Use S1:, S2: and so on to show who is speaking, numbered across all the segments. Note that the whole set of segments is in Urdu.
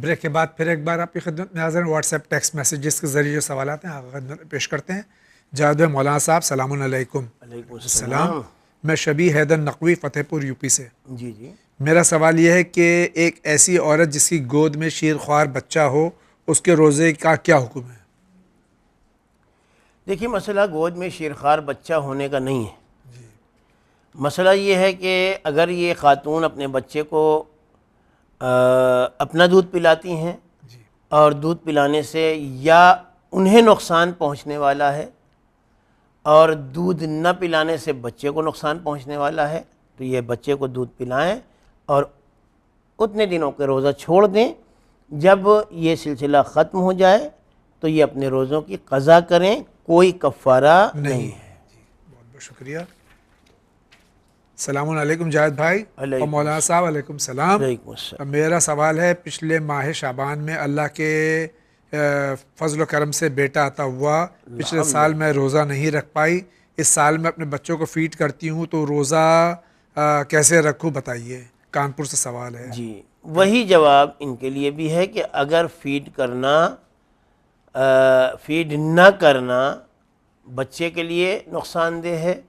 S1: بریک کے بعد پھر ایک بار آپ کی خدمت میں حاضر ہیں. واٹس ایپ ٹیکسٹ میسیجز کے ذریعے جو سوالات ہیں آپ خدمت میں پیش کرتے ہیں. جاوید مولانا صاحب السلام علیکم.
S2: علیکم السلام.
S1: میں شبی حیدر نقوی فتح پور یو پی سے.
S2: جی جی.
S1: میرا سوال یہ ہے کہ ایک ایسی عورت جس کی گود میں شیر خوار بچہ ہو اس کے روزے کا کیا حکم ہے؟
S2: دیکھیے مسئلہ گود میں شیرخوار بچہ ہونے کا نہیں ہے. مسئلہ یہ ہے کہ اگر یہ خاتون اپنے بچے کو اپنا دودھ پلاتی ہیں اور دودھ پلانے سے یا انہیں نقصان پہنچنے والا ہے اور دودھ نہ پلانے سے بچے کو نقصان پہنچنے والا ہے تو یہ بچے کو دودھ پلائیں اور اتنے دنوں کے روزہ چھوڑ دیں. جب یہ سلسلہ ختم ہو جائے تو یہ اپنے روزوں کی قضا کریں, کوئی کفارہ نہیں ہے.
S1: بہت بہت شکریہ. السلام علیکم جاوید بھائی اور مولانا صاحب. علیکم السلام. میرا سوال ہے پچھلے ماہ شعبان میں اللہ کے فضل و کرم سے بیٹا عطا ہوا. پچھلے سال میں روزہ نہیں رکھ پائی. اس سال میں اپنے بچوں کو فیڈ کرتی ہوں تو روزہ کیسے رکھوں بتائیے. کانپور سے سوال ہے.
S2: جی وہی جواب ان کے لیے بھی ہے کہ اگر فیڈ نہ کرنا بچے کے لیے نقصان دہ ہے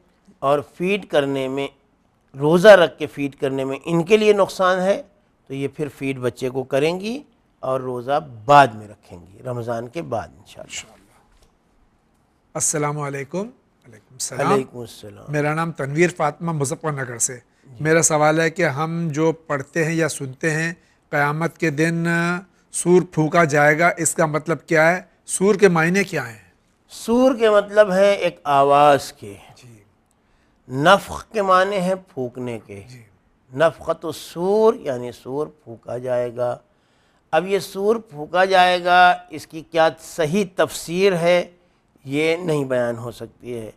S2: اور فیڈ کرنے میں روزہ رکھ کے فیڈ کرنے میں ان کے لیے نقصان ہے تو یہ پھر فیڈ بچے کو کریں گی اور روزہ بعد میں رکھیں گی, رمضان کے بعد انشاءاللہ.
S1: السلام علیکم.
S2: علیکم السلام.
S1: میرا نام تنویر فاطمہ مظفر نگر سے. میرا سوال ہے کہ ہم جو پڑھتے ہیں یا سنتے ہیں قیامت کے دن سور پھونکا جائے گا, اس کا مطلب کیا ہے؟ سور کے معنی کیا ہیں؟
S2: سور کے مطلب ہے ایک آواز کے. نفخ کے معنی ہے پھونکنے کے. نفخت السور یعنی سور پھونکا جائے گا. اب یہ سور پھونکا جائے گا اس کی کیا صحیح تفسیر ہے یہ نہیں بیان ہو سکتی ہے.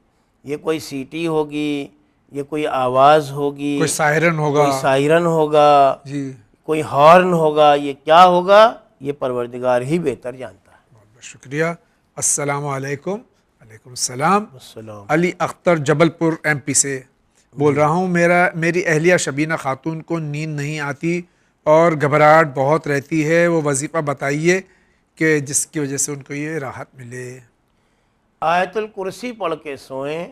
S2: یہ کوئی سیٹی ہوگی, یہ کوئی آواز ہوگی,
S1: کوئی سائرن
S2: ہوگا, کوئی ہارن ہوگا, یہ کیا ہوگا یہ پروردگار ہی بہتر جانتا ہے.
S1: بہت بہت شکریہ. السلام علیکم. علیکم السلام. علی اختر جبل پور ایم پی سے بول رہا ہوں. میری اہلیہ شبینہ خاتون کو نیند نہیں آتی اور گھبراہٹ بہت رہتی ہے. وہ وظیفہ بتائیے کہ جس کی وجہ سے ان کو یہ راحت ملے.
S2: آیت الکرسی پڑھ کے سوئیں,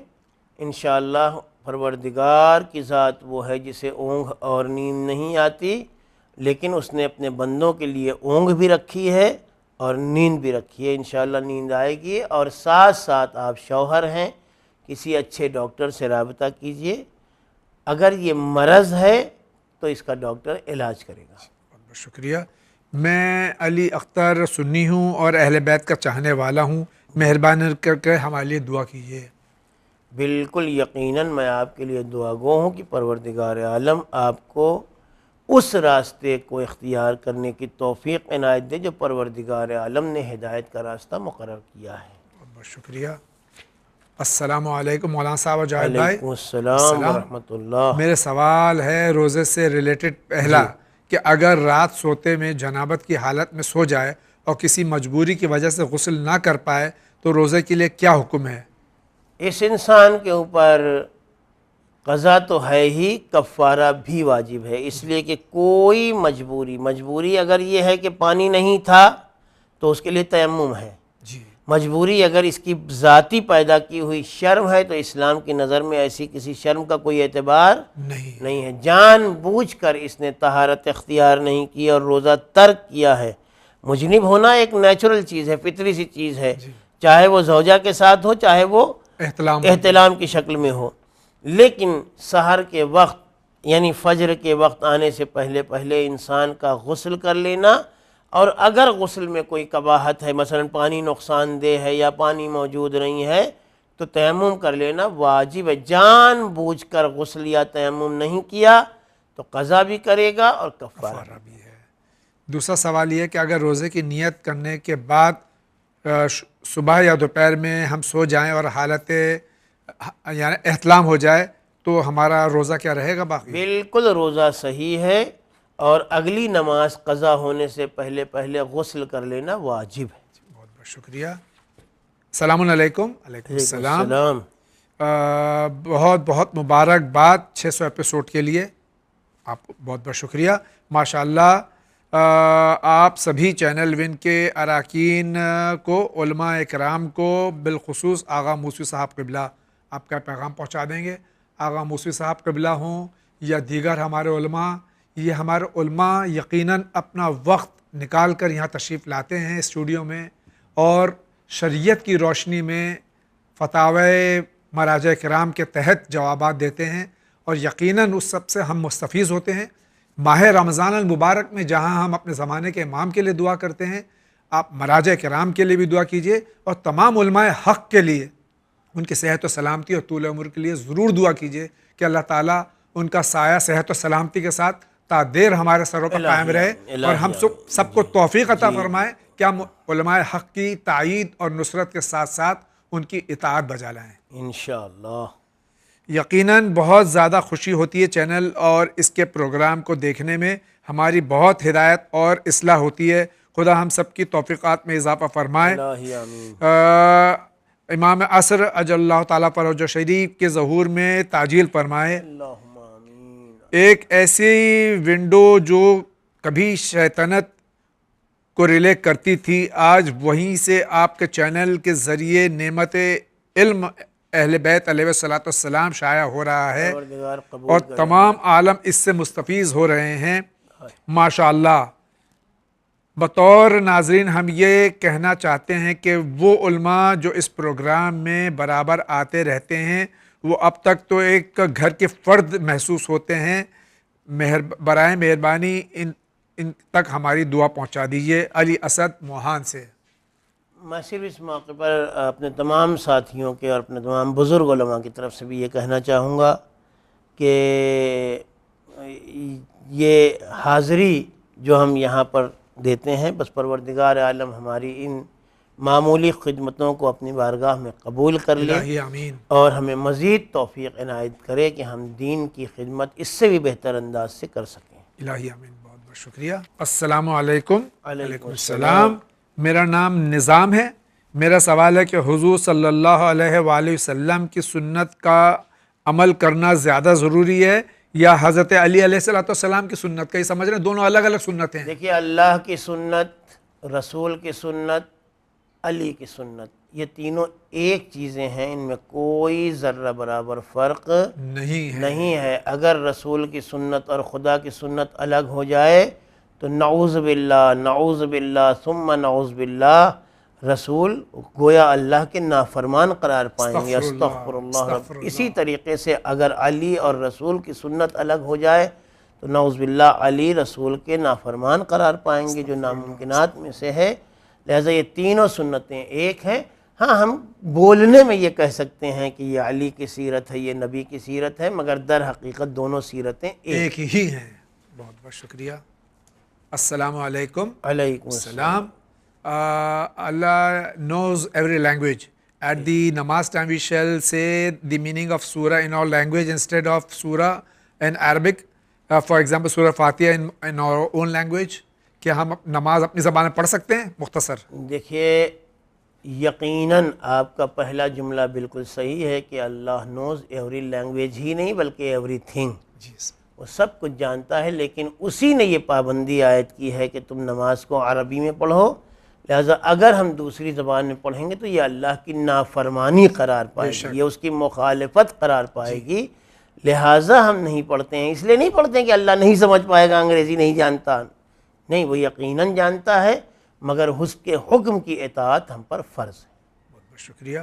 S2: انشاءاللہ پروردگار کی ذات وہ ہے جسے اونگھ اور نیند نہیں آتی, لیکن اس نے اپنے بندوں کے لیے اونگھ بھی رکھی ہے اور نیند بھی رکھی ہے. انشاءاللہ نیند آئے گی. اور ساتھ ساتھ آپ شوہر ہیں, کسی اچھے ڈاکٹر سے رابطہ کیجئے. اگر یہ مرض ہے تو اس کا ڈاکٹر علاج کرے گا.
S1: بہت بہت شکریہ. میں علی اختر سنی ہوں اور اہل بیت کا چاہنے والا ہوں. مہربانی کر کے ہمارے لیے دعا کیجیے.
S2: بالکل یقیناً میں آپ کے لیے دعا گو ہوں کہ پروردگار عالم آپ کو اس راستے کو اختیار کرنے کی توفیق عنایت دے جو پروردگار عالم نے ہدایت کا راستہ مقرر کیا ہے.
S1: بہت بہت شکریہ. السلام علیکم مولانا صاحب اور جاوید بھائی.
S2: علیکم السلام ورحمۃ اللہ.
S1: میرے سوال ہے روزے سے ریلیٹڈ. پہلا کہ اگر رات سوتے میں جنابت کی حالت میں سو جائے اور کسی مجبوری کی وجہ سے غسل نہ کر پائے تو روزے کے لیے کیا حکم ہے؟
S2: اس انسان کے اوپر قضا تو ہے ہی, کفارہ بھی واجب ہے. اس لیے کہ کوئی مجبوری اگر یہ ہے کہ پانی نہیں تھا تو اس کے لیے تیمم ہے. مجبوری اگر اس کی ذاتی پیدا کی ہوئی شرم ہے تو اسلام کی نظر میں ایسی کسی شرم کا کوئی اعتبار نہیں ہے. جان بوجھ کر اس نے طہارت اختیار نہیں کی اور روزہ ترک کیا ہے. مجنب ہونا ایک نیچرل چیز ہے, فطری سی چیز ہے, چاہے وہ زوجہ کے ساتھ ہو چاہے وہ احتلام کی شکل میں ہو. لیکن سحر کے وقت یعنی فجر کے وقت آنے سے پہلے انسان کا غسل کر لینا, اور اگر غسل میں کوئی قباحت ہے, مثلا پانی نقصان دہ ہے یا پانی موجود نہیں ہے, تو تیمم کر لینا واجب ہے. جان بوجھ کر غسل یا تیمم نہیں کیا تو قضا بھی کرے گا اور کفارہ بھی ہے.
S1: دوسرا سوال یہ ہے کہ اگر روزے کی نیت کرنے کے بعد صبح یا دوپہر میں ہم سو جائیں اور حالت یعنی احتلام ہو جائے تو ہمارا روزہ کیا رہے گا باقی؟
S2: بالکل روزہ صحیح ہے, اور اگلی نماز قضا ہونے سے پہلے غسل کر لینا واجب ہے.
S1: بہت بہت شکریہ. السلام علیکم. علیکم السلام. بہت بہت مبارکباد 600 ایپیسوڈ کے لیے. آپ کو بہت بہت شکریہ. ماشاءاللہ آپ سبھی چینل ون کے اراکین کو، علماء اکرام کو، بالخصوص آغا موسوی صاحب قبلہ آپ کا پیغام پہنچا دیں گے. آغا موسوی صاحب قبلہ ہوں یا دیگر ہمارے علماء، یہ ہمارے علماء یقیناً اپنا وقت نکال کر یہاں تشریف لاتے ہیں اسٹوڈیو میں، اور شریعت کی روشنی میں فتاوی مراجع کرام کے تحت جوابات دیتے ہیں، اور یقیناً اس سب سے ہم مستفیض ہوتے ہیں. ماہ رمضان المبارک میں جہاں ہم اپنے زمانے کے امام کے لیے دعا کرتے ہیں، آپ مراجع کرام کے لیے بھی دعا کیجیے، اور تمام علماء حق کے لیے، ان کی صحت و سلامتی اور طول عمر کے لیے ضرور دعا کیجیے کہ اللہ تعالیٰ ان کا سایہ صحت و سلامتی کے ساتھ تا دیر ہمارے سروں پر قائم رہے، اور ہم سب کو توفیق عطا فرمائے کہ ہم علماء حق کی تائید اور نصرت کے ساتھ ساتھ ان کی اطاعت بجا لائیں
S2: انشاءاللہ.
S1: یقیناً بہت زیادہ خوشی ہوتی ہے چینل اور اس کے پروگرام کو دیکھنے میں، ہماری بہت ہدایت اور اصلاح ہوتی ہے. خدا ہم سب کی توفیقات میں اضافہ فرمائے.
S2: الہی آمین.
S1: امام عصر اجل اللہ تعالیٰ فرج شریف کے ظہور میں تعجیل فرمائے.
S2: اللہم آمین.
S1: ایک ایسی ونڈو جو کبھی شیطنت کو ریلے کرتی تھی، آج وہیں سے آپ کے چینل کے ذریعے نعمت علم اہل بیت علیہ السلام شائع ہو رہا ہے، اور تمام عالم اس سے مستفیض ہو رہے ہیں ماشاءاللہ. بطور ناظرین ہم یہ کہنا چاہتے ہیں کہ وہ علماء جو اس پروگرام میں برابر آتے رہتے ہیں، وہ اب تک تو ایک گھر کے فرد محسوس ہوتے ہیں. برائے مہربانی ان تک ہماری دعا پہنچا دیجیے. علی اسد موہان سے.
S2: میں صرف اس موقع پر اپنے تمام ساتھیوں کے اور اپنے تمام بزرگ علماء کی طرف سے بھی یہ کہنا چاہوں گا کہ یہ حاضری جو ہم یہاں پر دیتے ہیں، بس پروردگار عالم ہماری ان معمولی خدمتوں کو اپنی بارگاہ میں قبول کر لے،
S1: آمین،
S2: اور ہمیں مزید توفیق عنایت کرے کہ ہم دین کی خدمت اس سے بھی بہتر انداز سے کر سکیں.
S1: الہی آمین. بہت بہت شکریہ. السلام علیکم. وعلیکم السلام. میرا نام نظام ہے. میرا سوال ہے کہ حضور صلی اللہ علیہ وآلہ وسلم کی سنت کا عمل کرنا زیادہ ضروری ہے یا حضرت علی علیہ السلام کی سنت کا؟ یہ سمجھ رہے ہیں دونوں الگ الگ سنتیں ہیں.
S2: دیکھیے، اللہ کی سنت، رسول کی سنت، علی کی سنت، یہ تینوں ایک چیزیں ہیں، ان میں کوئی ذرہ برابر فرق نہیں ہے. اگر رسول کی سنت اور خدا کی سنت الگ ہو جائے تو نعوذ باللہ ثم نعوذ باللہ، رسول گویا اللہ کے نافرمان قرار پائیں گے. استغفر اللہ رب. اسی طریقے سے اگر علی اور رسول کی سنت الگ ہو جائے تو نعوذ باللہ علی رسول کے نافرمان قرار پائیں گے، جو ناممکنات میں سے ہے. لہذا یہ تینوں سنتیں ایک ہیں. ہاں، ہم بولنے میں یہ کہہ سکتے ہیں کہ یہ علی کی سیرت ہے، یہ نبی کی سیرت ہے، مگر در حقیقت دونوں سیرتیں ایک
S1: ہی ہیں. بہت بہت شکریہ. السلام علیکم.
S2: علیکم
S1: السلام. Allah knows every language. At the namaz time we shall say the meaning of surah in our language instead of surah in Arabic. For example, surah Fatiha in our own language. کیا ہم نماز اپنی زبان میں پڑھ سکتے ہیں؟ مختصر.
S2: دیکھیے، یقیناً آپ کا پہلا جملہ بالکل صحیح ہے کہ اللہ نوز ایوری لینگویج ہی نہیں بلکہ ایوری تھنگ. وہ سب کچھ جانتا ہے، لیکن اسی نے یہ پابندی عائد کی ہے کہ تم نماز کو عربی میں پڑھو. لہذا اگر ہم دوسری زبان میں پڑھیں گے تو یہ اللہ کی نافرمانی قرار پائے گی، یہ اس کی مخالفت قرار پائے گی. لہذا ہم نہیں پڑھتے ہیں. اس لیے نہیں پڑھتے ہیں کہ اللہ نہیں سمجھ پائے گا، انگریزی نہیں جانتا. نہیں، وہ یقیناً جانتا ہے، مگر اس کے حکم کی اطاعت ہم پر فرض ہے.
S1: بہت بہت شکریہ.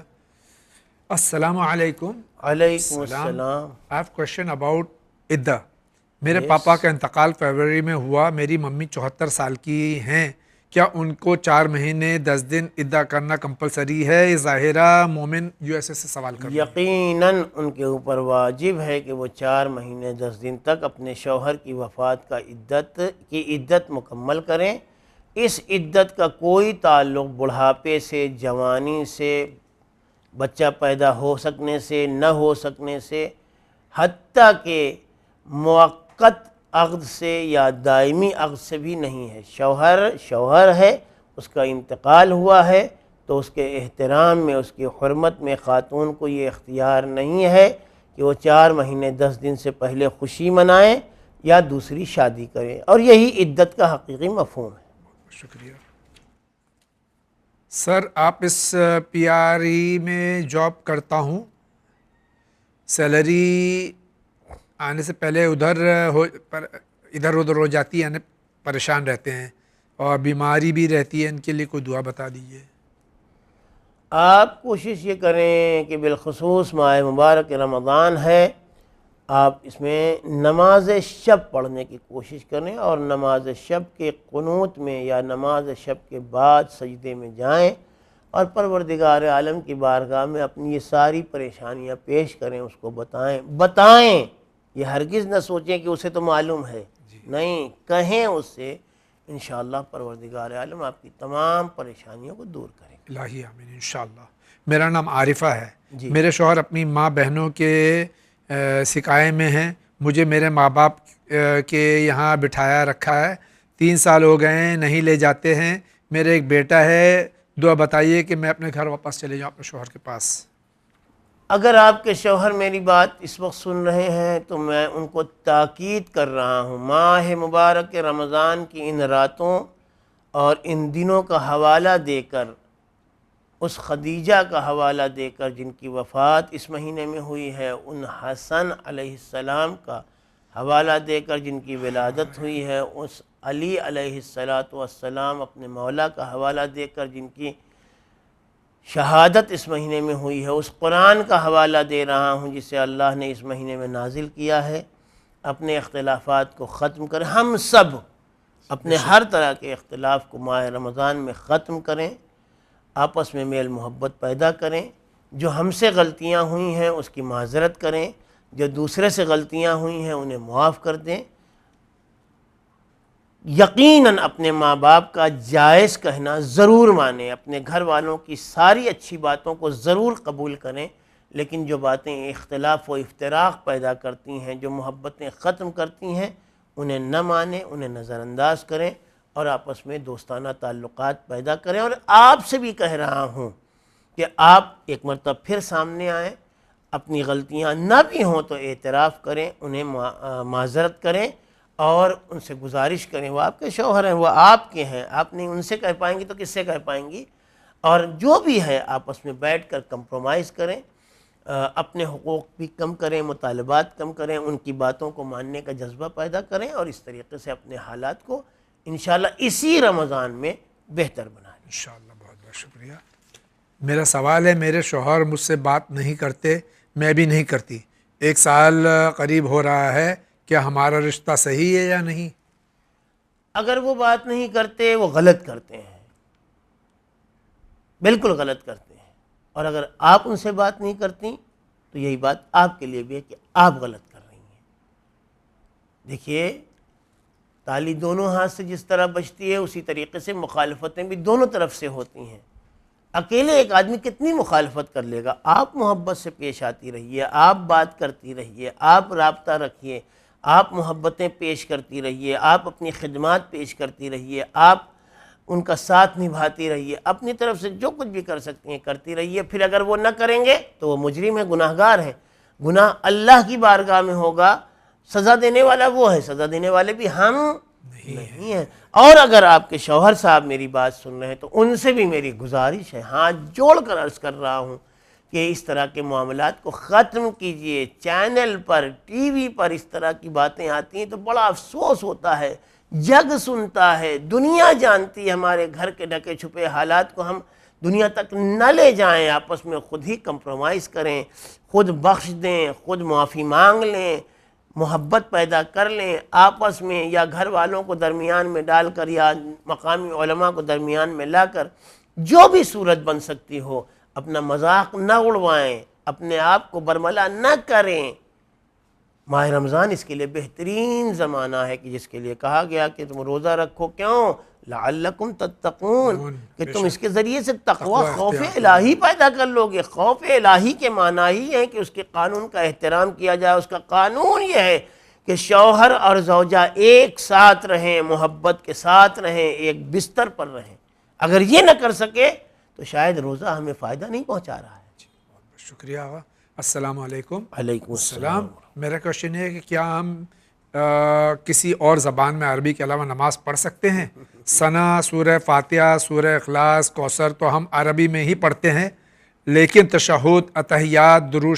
S1: السلام علیکم.
S2: علیکم السلام.
S1: I have question about عدہ. میرے پاپا کا انتقال فروری میں ہوا. میری ممی 74 سال کی ہیں. کیا ان کو 4 مہینے 10 دن عدہ کرنا کمپلسری ہے؟ یہ ظاہرہ مومن USA سے سوال کر رہے ہیں.
S2: یقیناً ان کے اوپر واجب ہے کہ وہ 4 مہینے 10 دن تک اپنے شوہر کی وفات کا عدت مکمل کریں. اس عدت کا کوئی تعلق بڑھاپے سے، جوانی سے، بچہ پیدا ہو سکنے سے، نہ ہو سکنے سے، حتیٰ کہ موقت عقد سے یا دائمی عقد سے بھی نہیں ہے. شوہر ہے، اس کا انتقال ہوا ہے تو اس کے احترام میں، اس کی حرمت میں خاتون کو یہ اختیار نہیں ہے کہ وہ 4 مہینے 10 دن سے پہلے خوشی منائیں یا دوسری شادی کریں، اور یہی عدت کا حقیقی مفہوم ہے۔
S1: شکریہ سر۔ آپ اس پی آر ای میں جاب کرتا ہوں، سیلری آنے سے پہلے ادھر ادھر ہو جاتی ہے، یعنی پریشان رہتے ہیں اور بیماری بھی رہتی ہے، ان کے لیے کوئی دعا بتا دیجیے۔
S2: آپ کوشش یہ کریں کہ بالخصوص ماہ مبارک رمضان ہے، آپ اس میں نماز شب پڑھنے کی کوشش کریں، اور نماز شب کے قنوت میں یا نماز شب کے بعد سجدے میں جائیں اور پروردگار عالم کی بارگاہ میں اپنی یہ ساری پریشانیاں پیش کریں، اس کو بتائیں۔ یہ ہرگز نہ سوچیں کہ اسے تو معلوم ہے، نہیں، کہیں اس سے، انشاءاللہ پروردگار عالم آپ کی تمام پریشانیوں کو دور کریں۔
S1: الہی آمین انشاءاللہ۔ میرا نام عارفہ ہے، میرے شوہر اپنی ماں بہنوں کے سکائے میں ہیں، مجھے میرے ماں باپ کے یہاں بٹھایا رکھا ہے، 3 سال ہو گئے ہیں، نہیں لے جاتے ہیں۔ میرے ایک بیٹا ہے، دعا بتائیے کہ میں اپنے گھر واپس چلے جاؤں اپنے شوہر کے پاس۔
S2: اگر آپ کے شوہر میری بات اس وقت سن رہے ہیں تو میں ان کو تاکید کر رہا ہوں، ماہ مبارک رمضان کی ان راتوں اور ان دنوں کا حوالہ دے کر، اس خدیجہ کا حوالہ دے کر جن کی وفات اس مہینے میں ہوئی ہے، ان حسن علیہ السلام کا حوالہ دے کر جن کی ولادت ہوئی ہے، اس علی علیہ السلام اپنے مولا کا حوالہ دے کر جن کی شہادت اس مہینے میں ہوئی ہے، اس قرآن کا حوالہ دے رہا ہوں جسے اللہ نے اس مہینے میں نازل کیا ہے۔ اپنے اختلافات کو ختم کریں، ہم سب اپنے ہر طرح کے اختلاف کو ماہ رمضان میں ختم کریں، آپس میں میل محبت پیدا کریں، جو ہم سے غلطیاں ہوئی ہیں اس کی معذرت کریں، جو دوسرے سے غلطیاں ہوئی ہیں انہیں معاف کر دیں۔ یقیناً اپنے ماں باپ کا جائز کہنا ضرور مانیں، اپنے گھر والوں کی ساری اچھی باتوں کو ضرور قبول کریں، لیکن جو باتیں اختلاف و افتراق پیدا کرتی ہیں، جو محبتیں ختم کرتی ہیں، انہیں نہ مانیں، انہیں نظر انداز کریں اور آپس میں دوستانہ تعلقات پیدا کریں۔ اور آپ سے بھی کہہ رہا ہوں کہ آپ ایک مرتبہ پھر سامنے آئیں، اپنی غلطیاں نہ بھی ہوں تو اعتراف کریں، انہیں معذرت کریں اور ان سے گزارش کریں، وہ آپ کے شوہر ہیں، وہ آپ کے ہیں، آپ نہیں ان سے کہہ پائیں گی تو کس سے کہہ پائیں گی، اور جو بھی ہے آپس میں بیٹھ کر کمپرومائز کریں، اپنے حقوق بھی کم کریں، مطالبات کم کریں، ان کی باتوں کو ماننے کا جذبہ پیدا کریں، اور اس طریقے سے اپنے حالات کو انشاءاللہ اسی رمضان میں بہتر بنائیں۔
S1: انشاءاللہ۔ بہت بہت شکریہ۔ میرا سوال ہے، میرے شوہر مجھ سے بات نہیں کرتے، میں بھی نہیں کرتی، 1 سال قریب ہو رہا ہے، کیا ہمارا رشتہ صحیح ہے یا نہیں؟
S2: اگر وہ بات نہیں کرتے وہ غلط کرتے ہیں، بالکل غلط کرتے ہیں، اور اگر آپ ان سے بات نہیں کرتی تو یہی بات آپ کے لیے بھی ہے کہ آپ غلط کر رہی ہیں۔ دیکھیے، تالی دونوں ہاتھ سے جس طرح بجتی ہے اسی طریقے سے مخالفتیں بھی دونوں طرف سے ہوتی ہیں۔ اکیلے ایک آدمی کتنی مخالفت کر لے گا؟ آپ محبت سے پیش آتی رہیے، آپ بات کرتی رہیے، آپ رابطہ رکھیے، آپ محبتیں پیش کرتی رہیے، آپ اپنی خدمات پیش کرتی رہیے، آپ ان کا ساتھ نبھاتی رہیے، اپنی طرف سے جو کچھ بھی کر سکتی ہیں کرتی رہیے۔ پھر اگر وہ نہ کریں گے تو وہ مجرم ہیں، گناہ گار ہیں، گناہ اللہ کی بارگاہ میں ہوگا، سزا دینے والا وہ ہے، سزا دینے والے بھی ہم نہیں ہیں۔ اور اگر آپ کے شوہر صاحب میری بات سن رہے ہیں تو ان سے بھی میری گزارش ہے، ہاتھ جوڑ کر عرض کر رہا ہوں کہ اس طرح کے معاملات کو ختم کیجئے۔ چینل پر، ٹی وی پر اس طرح کی باتیں آتی ہیں تو بڑا افسوس ہوتا ہے، جگ سنتا ہے، دنیا جانتی ہے ہمارے گھر کے ڈھکے چھپے حالات کو، ہم دنیا تک نہ لے جائیں، آپس میں خود ہی کمپرومائز کریں، خود بخش دیں، خود معافی مانگ لیں، محبت پیدا کر لیں آپس میں، یا گھر والوں کو درمیان میں ڈال کر یا مقامی علماء کو درمیان میں لا کر، جو بھی صورت بن سکتی ہو، اپنا مذاق نہ اڑوائیں، اپنے آپ کو برملا نہ کریں۔ ماہ رمضان اس کے لیے بہترین زمانہ ہے کہ جس کے لیے کہا گیا کہ تم روزہ رکھو، کیوں؟ لعلکم تتقون، کہ تم اس کے ذریعے سے تقوی، خوف الہی پیدا کر لو گے۔ خوف الہی کے معنی ہی ہے کہ اس کے قانون کا احترام کیا جائے۔ اس کا قانون یہ ہے کہ شوہر اور زوجہ ایک ساتھ رہیں، محبت کے ساتھ رہیں، ایک بستر پر رہیں۔ اگر یہ نہ کر سکے تو شاید روزہ ہمیں فائدہ نہیں پہنچا رہا ہے۔
S1: بہت بہت شکریہ۔ السلام علیکم۔
S2: علیکم السلام۔
S1: میرا کوشچن ہے کہ کیا ہم کسی اور زبان میں عربی کے علاوہ نماز پڑھ سکتے ہیں؟ ثنا، سورہ فاتحہ، سورہ اخلاص، کوثر تو ہم عربی میں ہی پڑھتے ہیں، لیکن تشہد، اتحیات، درود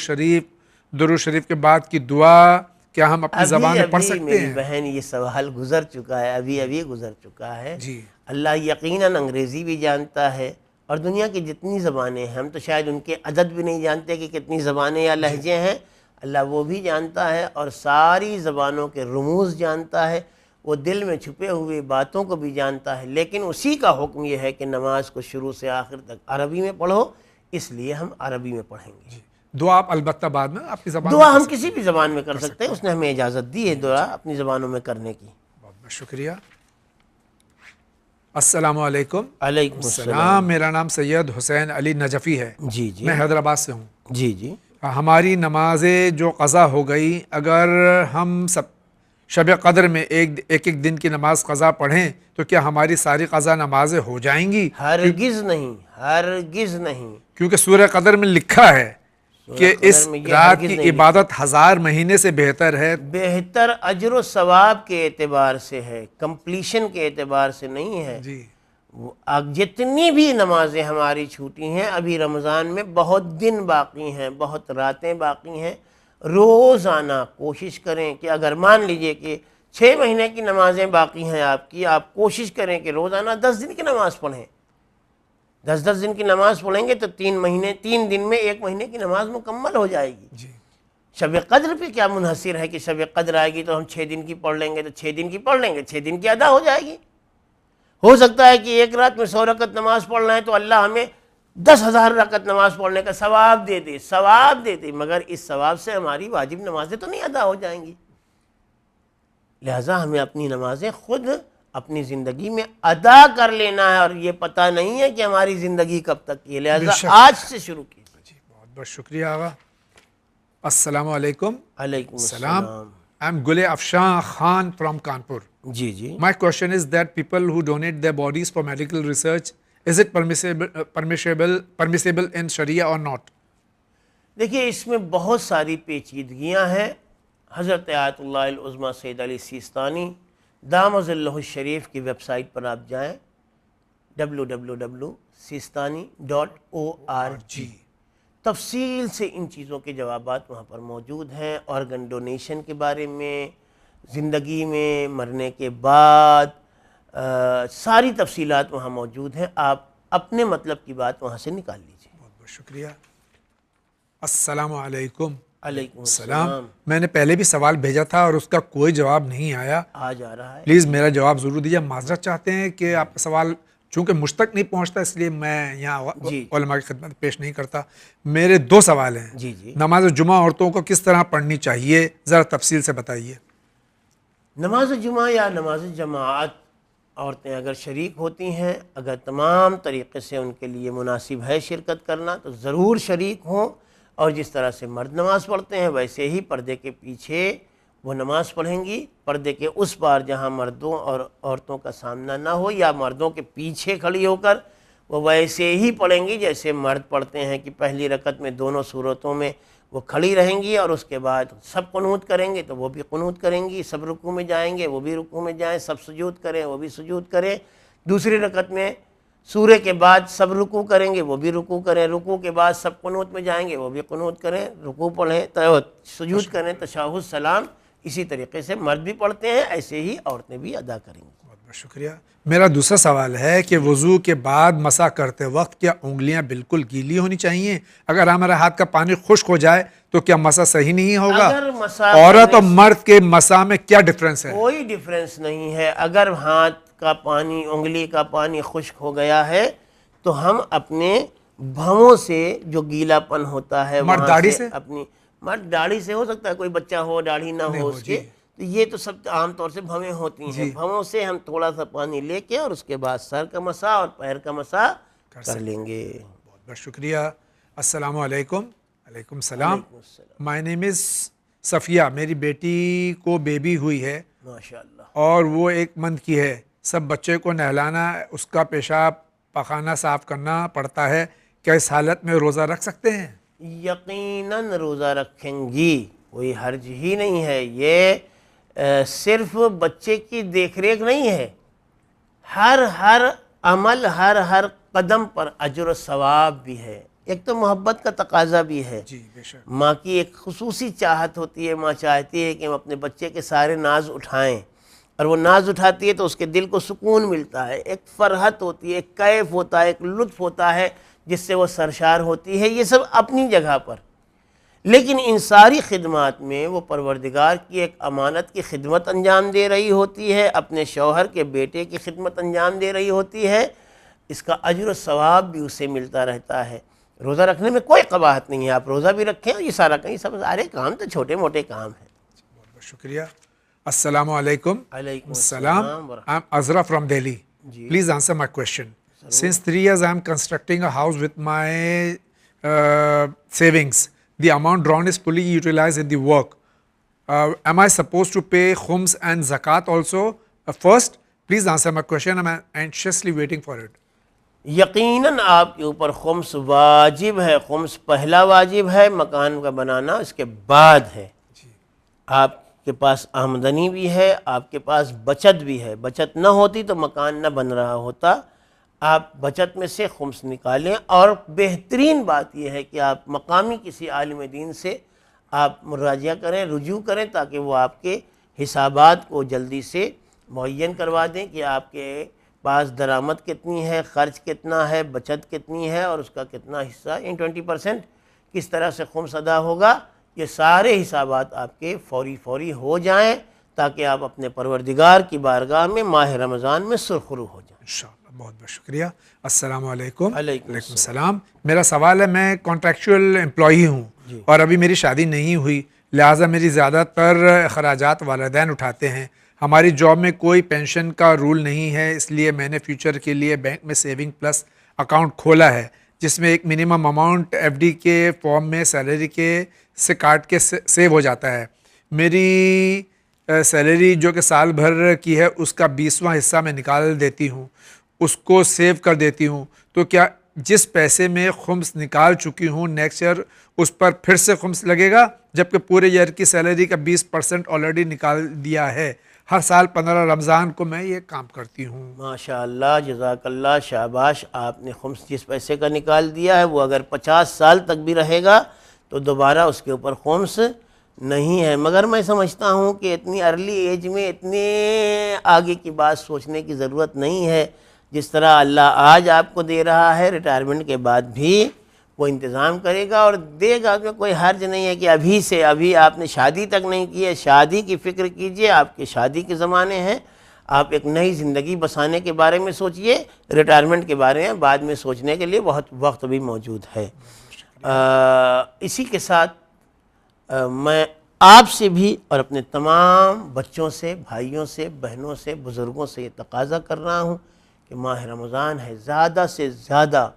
S1: شریف کے بعد کی دعا کیا ہم اپنی زبان میں پڑھ سکتے
S2: میری
S1: ہیں؟
S2: بہن یہ سوال گزر چکا ہے، ابھی گزر چکا ہے.
S1: جی
S2: اللہ یقیناً انگریزی بھی جانتا ہے اور دنیا کی جتنی زبانیں ہیں، ہم تو شاید ان کے عدد بھی نہیں جانتے کہ کتنی زبانیں یا لہجے ہیں. اللہ وہ بھی جانتا ہے اور ساری زبانوں کے رموز جانتا ہے، وہ دل میں چھپے ہوئے باتوں کو بھی جانتا ہے. لیکن اسی کا حکم یہ ہے کہ نماز کو شروع سے آخر تک عربی میں پڑھو، اس لیے ہم عربی میں پڑھیں گے.
S1: دعا آپ البتہ بعد میں آپ کی زبان
S2: دعا ہم کسی بھی زبان میں کر سکتے ہیں، اس نے ہمیں اجازت دی ہے دعا اپنی زبانوں میں کرنے کی.
S1: بہت بہت شکریہ. السلام علیکم.
S2: علیکم
S1: السلام. میرا نام سید حسین علی نجفی ہے.
S2: جی جی.
S1: میں حیدرآباد سے ہوں.
S2: جی جی.
S1: ہماری نمازیں جو قضا ہو گئی، اگر ہم سب شب قدر میں ایک دن کی نماز قضا پڑھیں تو کیا ہماری ساری قضا نمازیں ہو جائیں گی؟
S2: ہرگز نہیں، ہرگز نہیں.
S1: کیونکہ سورہ قدر میں لکھا ہے کہ اس رات کی عبادت 1000 مہینے سے بہتر ہے.
S2: بہتر اجر و ثواب کے اعتبار سے ہے، کمپلیشن کے اعتبار سے نہیں ہے.
S1: جی
S2: جتنی بھی نمازیں ہماری چھوٹی ہیں، ابھی رمضان میں بہت دن باقی ہیں، بہت راتیں باقی ہیں. روزانہ کوشش کریں کہ اگر مان لیجئے کہ 6 مہینے کی نمازیں باقی ہیں آپ کوشش کریں کہ روزانہ 10 دن کی نماز پڑھیں. 10 دن کی نماز پڑھیں گے تو 3 دن میں 1 مہینے کی نماز مکمل ہو جائے گی.
S1: جی.
S2: شب قدر پہ کیا منحصر ہے کہ شب قدر آئے گی تو ہم 6 دن کی پڑھ لیں گے، تو 6 دن کی پڑھ لیں گے، 6 دن کی ادا ہو جائے گی. ہو سکتا ہے کہ ایک رات میں 100 رکعت نماز پڑھ رہے ہیں تو اللہ ہمیں 10,000 رکعت نماز پڑھنے کا ثواب دے دے، مگر اس ثواب سے ہماری واجب نمازیں تو نہیں ادا ہو جائیں گی. لہٰذا ہمیں اپنی نمازیں خود اپنی زندگی میں ادا کر لینا ہے، اور یہ پتہ نہیں ہے کہ ہماری زندگی کب تک کی ہے، لہٰذا آج سے شروع کی.
S1: جی بہت بہت شکریہ آغا. السلام علیکم.
S2: علیکم السلام.
S1: I am Gule Afshan Khan from Kanpur.
S2: G G.
S1: My question is that people who donate their bodies for medical research, is it permissible in Sharia or not?
S2: دیکھیے اس میں بہت ساری پیچیدگیاں ہیں. حضرت آیت اللہ العظمیٰ سید علی سیستانی دام ظلہ الشریف کی ویب سائٹ پر آپ جائیں www.sistani.org. تفصیل سے ان چیزوں کے جوابات وہاں پر موجود ہیں. آرگن ڈونیشن کے بارے میں، زندگی میں، مرنے کے بعد، ساری تفصیلات وہاں موجود ہیں. آپ اپنے مطلب کی بات وہاں سے نکال لیجیے.
S1: بہت بہت شکریہ. السلام علیکم.
S2: علیکم السلام.
S1: میں نے پہلے بھی سوال بھیجا تھا اور اس کا کوئی جواب نہیں آیا.
S2: آج آ رہا ہے.
S1: پلیز میرا جواب ضرور دیجیے. معذرت چاہتے ہیں کہ آپ کا سوال چونکہ مجھ تک نہیں پہنچتا اس لیے میں یہاں علماء کی خدمت پیش نہیں کرتا. میرے 2 سوال ہیں.
S2: جی جی.
S1: نماز جمعہ عورتوں کو کس طرح پڑھنی چاہیے، ذرا تفصیل سے بتائیے.
S2: نماز جمعہ یا نماز جماعت عورتیں اگر شریک ہوتی ہیں، اگر تمام طریقے سے ان کے لیے مناسب ہے شرکت کرنا تو ضرور شریک ہوں، اور جس طرح سے مرد نماز پڑھتے ہیں ویسے ہی پردے کے پیچھے وہ نماز پڑھیں گی. پردے کے اس پار جہاں مردوں اور عورتوں کا سامنا نہ ہو، یا مردوں کے پیچھے کھڑی ہو کر وہ ویسے ہی پڑھیں گی جیسے مرد پڑھتے ہیں کہ پہلی رکعت میں دونوں صورتوں میں وہ کھڑی رہیں گی، اور اس کے بعد سب قنوت کریں گے تو وہ بھی قنوت کریں گی، سب رکوع میں جائیں گے وہ بھی رکوع میں جائیں، سب سجود کریں وہ بھی سجود کریں. دوسری رکعت میں سورے کے بعد سب رکوع کریں گے وہ بھی رکوع کریں، رکوع کے بعد سب قنوت میں جائیں گے وہ بھی قنوت کریں، رکوع پڑھیں سجود کریں، تشہد، سلام. اسی طریقے سے مرد بھی پڑھتے ہیں، ایسے ہی عورتیں بھی ادا کریں گی.
S1: بہت بہت شکریہ. میرا دوسرا سوال ہے کہ وضو کے بعد مسح کرتے وقت کیا انگلیاں بالکل گیلی ہونی چاہیے؟ اگر ہمارے ہاتھ کا پانی خشک ہو جائے تو کیا مسح صحیح نہیں ہوگا؟ عورت اور مرد کے مسح میں کیا ڈفرینس ہے؟
S2: کوئی ڈفرینس نہیں ہے. اگر ہاتھ کا پانی، انگلی کا پانی خشک ہو گیا ہے تو ہم اپنے بھووں سے جو گیلا پن ہوتا ہے
S1: مرد داڑھی سے،
S2: اپنی مرد داڑھی سے ہو سکتا ہے، کوئی بچہ ہو داڑھی نہ ہو اس کے، تو یہ تو سب عام طور سے بھویں ہوتی ہیں. بھووں سے ہم تھوڑا سا پانی لے کے اور اس کے بعد سر کا مسح اور پیر کا مسح کر لیں گے.
S1: بہت بہت شکریہ. السلام علیکم. علیکم السلام. مائی نیم از صفیہ. میری بیٹی کو بیبی ہوئی ہے
S2: ماشاءاللہ،
S1: اور وہ 1 منتھ کی ہے. سب بچے کو نہلانا، اس کا پیشاب پخانہ صاف کرنا پڑتا ہے. کیا اس حالت میں روزہ رکھ سکتے ہیں؟
S2: یقیناً روزہ رکھیں گی، کوئی حرج ہی نہیں ہے. یہ صرف بچے کی دیکھ ریکھ نہیں ہے، ہر عمل ہر قدم پر اجر و ثواب بھی ہے. ایک تو محبت کا تقاضا بھی ہے.
S1: جی بے شک.
S2: ماں کی ایک خصوصی چاہت ہوتی ہے، ماں چاہتی ہے کہ ہم اپنے بچے کے سارے ناز اٹھائیں، اور وہ ناز اٹھاتی ہے تو اس کے دل کو سکون ملتا ہے، ایک فرحت ہوتی ہے، ایک کیف ہوتا ہے، ایک لطف ہوتا ہے جس سے وہ سرشار ہوتی ہے. یہ سب اپنی جگہ پر، لیکن ان ساری خدمات میں وہ پروردگار کی ایک امانت کی خدمت انجام دے رہی ہوتی ہے، اپنے شوہر کے بیٹے کی خدمت انجام دے رہی ہوتی ہے. اس کا اجر و ثواب بھی اسے ملتا رہتا ہے. روزہ رکھنے میں کوئی قباحت نہیں ہے، آپ روزہ بھی رکھیں، اور یہ سارا کہیں سب سارے کام تو چھوٹے موٹے کام ہیں.
S1: بہت بہت شکریہ. السلام علیکم.
S2: علیکم
S1: السلام. I'm Azra from Delhi.
S2: G.
S1: Please answer my question. Since 3 years I am constructing a house with my savings. The amount drawn is fully utilized in the work. Am I supposed to pay khums and zakat also? First, please answer my question. I'm anxiously waiting for it.
S2: یقیناً آپ کے اوپر خمس واجب ہے. خمس پہلا واجب ہے مکان کا بنانا، اس کے بعد ہے. آپ کے پاس آمدنی بھی ہے، آپ کے پاس بچت بھی ہے. بچت نہ ہوتی تو مکان نہ بن رہا ہوتا. آپ بچت میں سے خمس نکالیں، اور بہترین بات یہ ہے کہ آپ مقامی کسی عالم دین سے آپ مراجعہ کریں، رجوع کریں، تاکہ وہ آپ کے حسابات کو جلدی سے معین کروا دیں کہ آپ کے پاس درآمد کتنی ہے، خرچ کتنا ہے، بچت کتنی ہے، اور اس کا کتنا حصہ 20% کس طرح سے خمس ادا ہوگا. یہ سارے حسابات آپ کے فوری ہو جائیں، تاکہ آپ اپنے پروردگار کی بارگاہ میں ماہ رمضان میں سرخرو ہو جائیں.
S1: انشاءاللہ. بہت بہت شکریہ. السلام علیکم.
S2: علیکم
S1: السلام. میرا سوال ہے، میں کانٹریکچوئل امپلائی ہوں اور ابھی میری شادی نہیں ہوئی، لہٰذا میری زیادہ تر اخراجات والدین اٹھاتے ہیں. ہماری جاب میں کوئی پینشن کا رول نہیں ہے، اس لیے میں نے فیوچر کے لیے بینک میں سیونگ پلس اکاؤنٹ کھولا ہے، جس میں ایک منیمم اماؤنٹ ایف ڈی کے فارم میں سیلری کے سے کاٹ کے سیو ہو جاتا ہے. میری سیلری جو کہ سال بھر کی ہے اس کا 20واں حصہ میں نکال دیتی ہوں، اس کو سیو کر دیتی ہوں. تو کیا جس پیسے میں خمس نکال چکی ہوں نیکسٹ ایئر اس پر پھر سے خمس لگے گا، جبکہ پورے ایئر کی سیلری کا 20% آلریڈی نکال دیا ہے؟ ہر سال 15 رمضان کو میں یہ کام کرتی ہوں.
S2: ماشاءاللہ، جزاک اللہ، شاباش. آپ نے خمس جس پیسے کا نکال دیا ہے وہ اگر 50 سال تک بھی رہے گا تو دوبارہ اس کے اوپر خمس نہیں ہے. مگر میں سمجھتا ہوں کہ اتنی ارلی ایج میں اتنے آگے کی بات سوچنے کی ضرورت نہیں ہے. جس طرح اللہ آج آپ کو دے رہا ہے، ریٹائرمنٹ کے بعد بھی وہ انتظام کرے گا اور دے گا. میں کوئی حرج نہیں ہے کہ ابھی آپ نے شادی تک نہیں کی ہے. شادی کی فکر کیجئے، آپ کے شادی کے زمانے ہیں. آپ ایک نئی زندگی بسانے کے بارے میں سوچئے. ریٹائرمنٹ کے بارے میں بعد میں سوچنے کے لیے بہت وقت بھی موجود ہے. اسی کے ساتھ میں آپ سے بھی اور اپنے تمام بچوں سے، بھائیوں سے، بہنوں سے، بزرگوں سے یہ تقاضا کر رہا ہوں کہ ماہ رمضان ہے، زیادہ سے زیادہ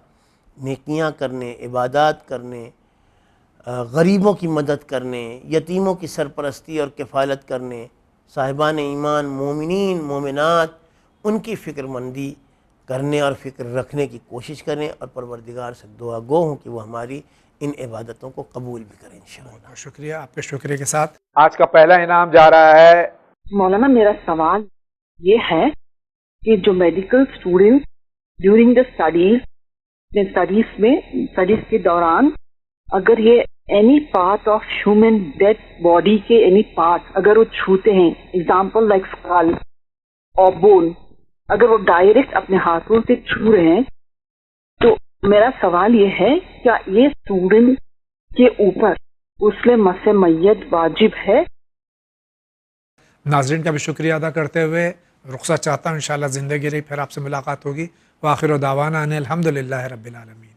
S2: نیکیاں کرنے، عبادات کرنے، غریبوں کی مدد کرنے، یتیموں کی سرپرستی اور کفالت کرنے، صاحبان ایمان، مومنین، مومنات، ان کی فکر مندی کرنے اور فکر رکھنے کی کوشش کریں، اور پروردگار سے دعا گو ہوں کہ وہ ہماری ان عبادتوں کو قبول بھی کریں انشاءاللہ.
S1: بہت شکریہ. آپ کے شکریہ کے ساتھ آج کا پہلا انعام جا رہا ہے.
S3: مولانا، میرا سوال یہ ہے کہ جو medical student during the studies کے دوران اگر یہ any part of human dead body کے اینی پارٹ اگر وہ چھوتے ہیں، ایگزامپل لائک اسکال اور بون، اگر وہ ڈائریکٹ اپنے ہاتھوں سے چھو رہے ہیں، تو میرا سوال یہ ہے کیا یہ اسٹوڈنٹ کے اوپر غسل مسح میت واجب ہے؟
S1: ناظرین کا بھی شکریہ ادا کرتے ہوئے رخصت چاہتا ہوں. انشاءاللہ زندگی رہی پھر آپ سے ملاقات ہوگی. وآخر دعوانا ان الحمدللہ رب العالمین.